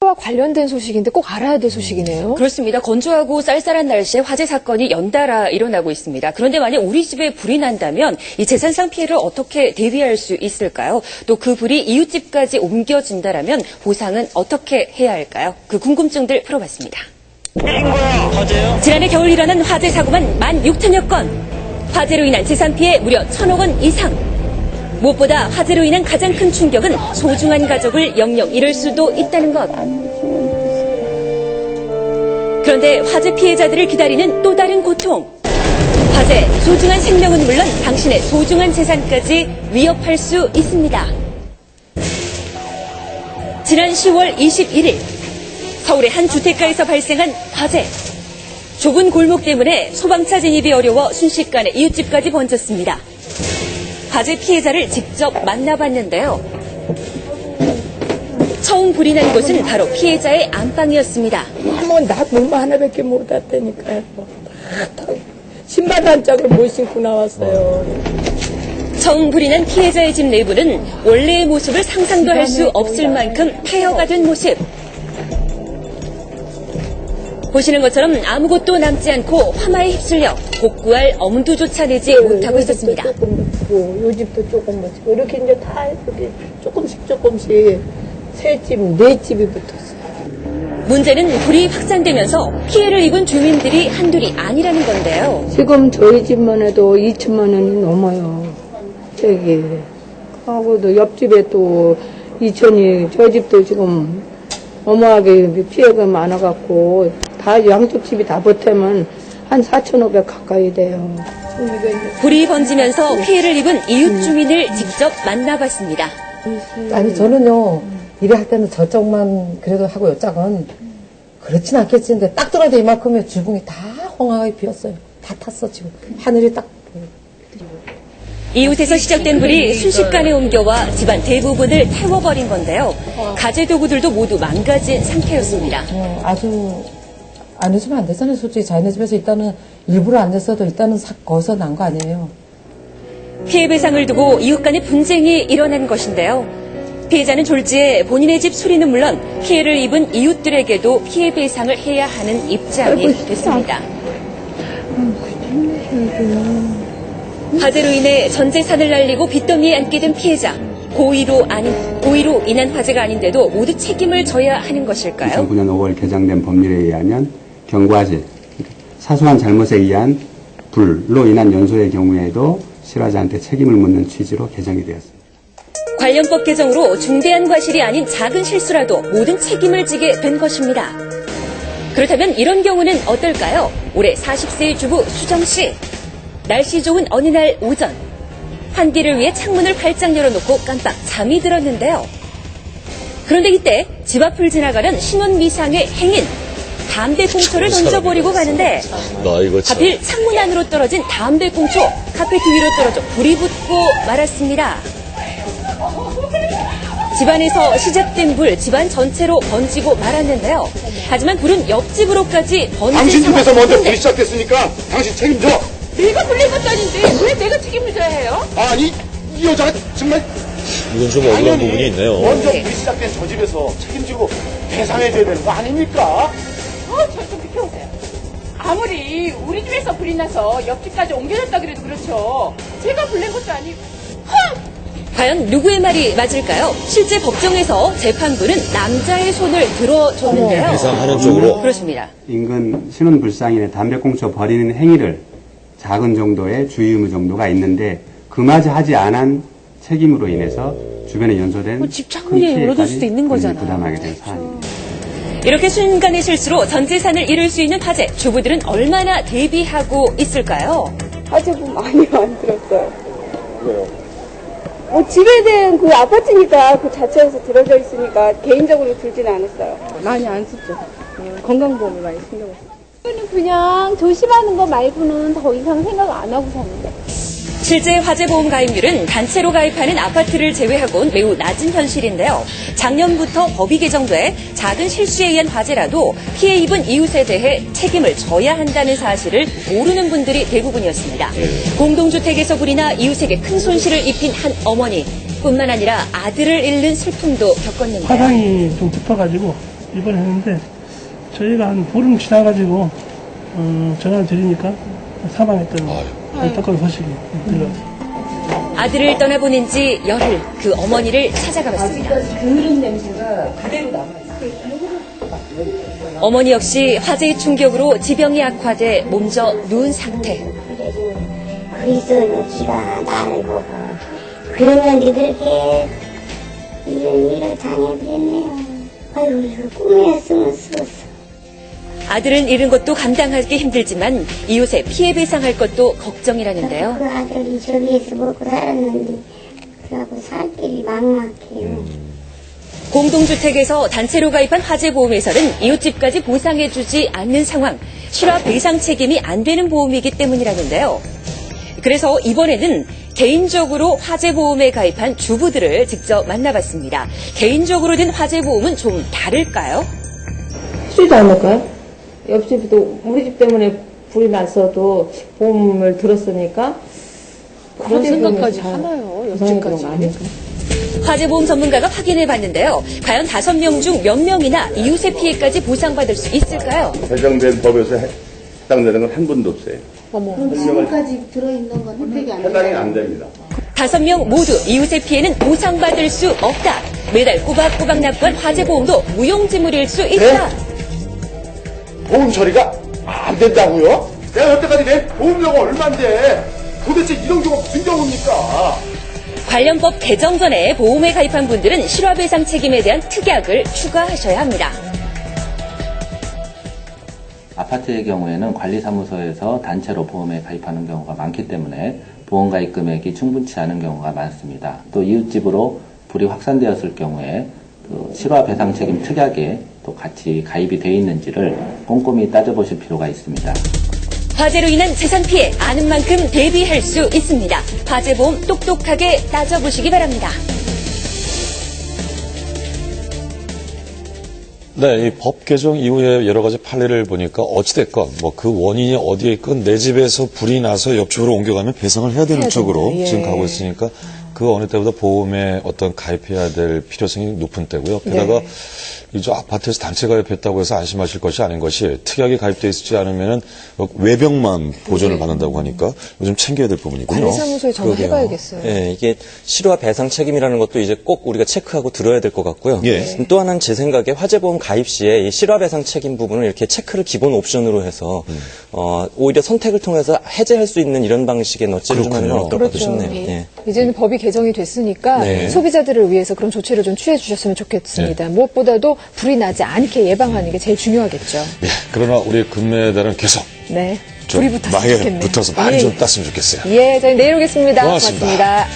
화재와 관련된 소식인데 꼭 알아야 될 소식이네요. 그렇습니다. 건조하고 쌀쌀한 날씨에 화재 사건이 연달아 일어나고 있습니다. 그런데 만약 우리 집에 불이 난다면 이 재산상 피해를 어떻게 대비할 수 있을까요? 또 그 불이 이웃집까지 옮겨진다라면 보상은 어떻게 해야 할까요? 그 궁금증들 풀어봤습니다. 화재요? 지난해 겨울 일어난 화재 사고만 16,000여 건. 화재로 인한 재산 피해 무려 1,000억 원 이상. 무엇보다 화재로 인한 가장 큰 충격은 소중한 가족을 영영 잃을 수도 있다는 것. 그런데 화재 피해자들을 기다리는 또 다른 고통. 화재, 소중한 생명은 물론 당신의 소중한 재산까지 위협할 수 있습니다. 지난 10월 21일 서울의 한 주택가에서 발생한 화재. 좁은 골목 때문에 소방차 진입이 어려워 순식간에 이웃집까지 번졌습니다. 화재 피해자를 직접 만나봤는데요. 처음 불이 난 곳은 바로 피해자의 안방이었습니다. 나 몸 하나밖에 못 왔다니까요. 신발 한 짝을 못 신고 나왔어요. 처음 불이 난 피해자의 집 내부는 원래의 모습을 상상도 할 수 없을 만큼 폐허가 된 모습. 보시는 것처럼 아무것도 남지 않고 화마에 휩쓸려 복구할 엄두조차 내지 못하고 있었습니다. 조금 묻고, 요 집도 조금 묻고, 이렇게 이제 다 이렇게 조금씩 세 집, 네 집이 붙었어요. 문제는 불이 확산되면서 피해를 입은 주민들이 한둘이 아니라는 건데요. 지금 저희 집만 해도 2천만 원이 넘어요. 저기, 하고 또 옆집에 또 2천이, 저 집도 지금 어마하게 피해가 많아갖고, 다 양쪽 집이 다 보태면 한 4,500 가까이 돼요. 불이 번지면서 피해를 입은 이웃 주민을 직접 만나봤습니다. 아니 저는요 일을 할 때는 저쪽만 그래도 하고 요짝은 그렇진 않겠지. 근데 딱 들어도 이만큼의 주붕이 다 홍하게 비었어요. 다 탔어 지금. 하늘이 딱. 이웃에서 시작된 불이 순식간에 옮겨와 집안 대부분을 태워버린 건데요. 가재 도구들도 모두 망가진 상태였습니다. 아주 안 해주면 안 되잖아요. 솔직히 자기네 집에서 일단은 일부러 안 냈어도 일단은 거기서 난 거 아니에요. 피해 배상을 두고 이웃 간의 분쟁이 일어난 것인데요. 피해자는 졸지에 본인의 집 수리는 물론 피해를 입은 이웃들에게도 피해 배상을 해야 하는 입장이 됐습니다. 화재로 인해 전 재산을 날리고 빚더미에 앉게 된 피해자. 고의로 인한 화재가 아닌데도 모두 책임을 져야 하는 것일까요? 2009년 5월 개정된 법률에 의하면 경과재, 사소한 잘못에 의한 불로 인한 연소의 경우에도 실화자한테 책임을 묻는 취지로 개정이 되었습니다. 관련 법 개정으로 중대한 과실이 아닌 작은 실수라도 모든 책임을 지게 된 것입니다. 그렇다면 이런 경우는 어떨까요? 올해 40세의 주부 수정 씨. 날씨 좋은 어느 날 오전. 환기를 위해 창문을 활짝 열어놓고 깜빡 잠이 들었는데요. 그런데 이때 집 앞을 지나가는 신원 미상의 행인. 담배꽁초를 던져버리고 가는데 하필 창문 안으로 떨어진 담배꽁초 카페트 위로 떨어져 불이 붙고 말았습니다. 집안에서 시작된 불 집안 전체로 번지고 말았는데요. 하지만 불은 옆집으로까지 번진 당신 집에서 먼저 상황인데 불이 시작됐으니까 당신 책임져. 내가 불린 것도 아닌데 왜 내가 책임을 져야 해요? 아니 이 여자가 정말 이건 좀 억울한 부분이 있네요. 먼저 불이 시작된 저 집에서 책임지고 배상해줘야 되는 거 아닙니까? 저 좀 비켜보세요. 아무리 우리 집에서 불이 나서 옆집까지 옮겨졌다 그래도 그렇죠. 제가 불낸 것도 아니고. 과연 누구의 말이 맞을까요? 실제 법정에서 재판부는 남자의 손을 들어줬는데요. 배상하는 쪽으로. 그렇습니다. 인근 신혼불상인의 담배꽁초 버리는 행위를 작은 정도의 주의 의무 정도가 있는데 그마저 하지 않은 책임으로 인해서 주변에 연소된 집 창문이 열어둘 수도 있는 거잖아요. 부담하게 된 사안입니다. 이렇게 순간의 실수로 전 재산을 잃을 수 있는 화재, 주부들은 얼마나 대비하고 있을까요? 화재도 많이 안 들었어요. 왜요? 집에 대한 그 아파트니까 그 자체에서 들어져 있으니까 개인적으로 들진 않았어요. 많이 안 썼죠. 건강보험을 많이 신경을 써요. 그냥 조심하는 거 말고는 더 이상 생각 안 하고 사는데. 실제 화재보험 가입률은 단체로 가입하는 아파트를 제외하고는 매우 낮은 현실인데요. 작년부터 법이 개정돼 작은 실수에 의한 화재라도 피해 입은 이웃에 대해 책임을 져야 한다는 사실을 모르는 분들이 대부분이었습니다. 공동주택에서 불이 나 이웃에게 큰 손실을 입힌 한 어머니 뿐만 아니라 아들을 잃는 슬픔도 겪었는데요. 화상이 좀 붙어가지고 입원했는데 저희가 한 보름 지나가지고 전화를 드리니까 사망했다는 안타까운 소식이 들려왔어요. 아들을 떠나보낸 지 열흘 그 어머니를 찾아가 봤습니다. 그런 냄새가 그대로 남아있어요. 어머니 역시 화재의 충격으로 지병이 악화돼 몸져 누운 상태. 그래서 기가 나를 보고 그러면 그렇게 이런 일을 당해버렸네요. 아유, 이거 꿈이었으면 쓰겠어. 아들은 잃은 것도 감당하기 힘들지만 이웃에 피해 배상할 것도 걱정이라는데요. 그 아들이 저기에서 먹고 살았는데 그하고 살 길이 막막해요. 공동주택에서 단체로 가입한 화재보험에서는 이웃집까지 보상해주지 않는 상황, 실화 배상 책임이 안 되는 보험이기 때문이라는데요. 그래서 이번에는 개인적으로 화재보험에 가입한 주부들을 직접 만나봤습니다. 개인적으로 든 화재보험은 좀 다를까요? 쓰지도 않을까요? 옆집도 우리 집 때문에 불이 났어도 보험을 들었으니까 그런 생각까지 하나요? 옆집까지. 화재보험 전문가가 확인해 봤는데요. 과연 5명 중 몇 명이나 이웃의 피해까지 보상받을 수 있을까요? 배정된 법에서 해당되는 건 한 분도 없어요. 그럼 지금까지 들어있는 건 혜택이 안 해당이 돼요? 안 됩니다. 5명 모두 이웃의 피해는 보상받을 수 없다. 매달 꼬박꼬박 납부한 화재보험도 무용지물일 수 있다. 보험 처리가 안 된다고요? 내가 여태까지 낸 보험료가 얼만데 도대체 이런 경우가 무슨 경우입니까? 관련법 개정 전에 보험에 가입한 분들은 실화배상 책임에 대한 특약을 추가하셔야 합니다. 아파트의 경우에는 관리사무소에서 단체로 보험에 가입하는 경우가 많기 때문에 보험 가입 금액이 충분치 않은 경우가 많습니다. 또 이웃집으로 불이 확산되었을 경우에 그 실화배상 책임 특약에 또 같이 가입이 되어 있는지를 꼼꼼히 따져보실 필요가 있습니다. 화재로 인한 재산 피해 아는 만큼 대비할 수 있습니다. 화재보험 똑똑하게 따져보시기 바랍니다. 네, 이 법 개정 이후에 여러 가지 판례를 보니까 어찌됐건 뭐 그 원인이 어디에 있건 내 집에서 불이 나서 옆집으로 옮겨가면 배상을 해야 되는 쪽으로 지금 가고 있으니까 그 어느 때보다 보험에 어떤 가입해야 될 필요성이 높은 때고요. 게다가 이저 아파트에서 단체 가입했다고 해서 안심하실 것이 아닌 것이 특약이 가입되어 있지 않으면 외벽만 보존을 받는다고 하니까 요즘 챙겨야 될 부분이군요. 관리사무소에 전화해봐야겠어요. 네, 이게 실화 배상 책임이라는 것도 이제 꼭 우리가 체크하고 들어야 될 것 같고요. 또 하나는 제 생각에 화재보험 가입 시에 이 실화 배상 책임 부분을 이렇게 체크를 기본 옵션으로 해서 오히려 선택을 통해서 해제할 수 있는 이런 방식의 너치를 좀 하면 어떨까 싶네요. 예. 이제는 법이 개정이 됐으니까 소비자들을 위해서 그런 조치를 좀 취해 주셨으면 좋겠습니다. 무엇보다도 불이 나지 않게 예방하는 게 제일 중요하겠죠. 예, 그러나 우리 금메달은 계속 네. 좀 불이 붙었으면 많이 좋겠네요. 붙어서 많이 좀 땄으면 좋겠어요. 예, 저희 내일 오겠습니다. 고맙습니다. 고맙습니다.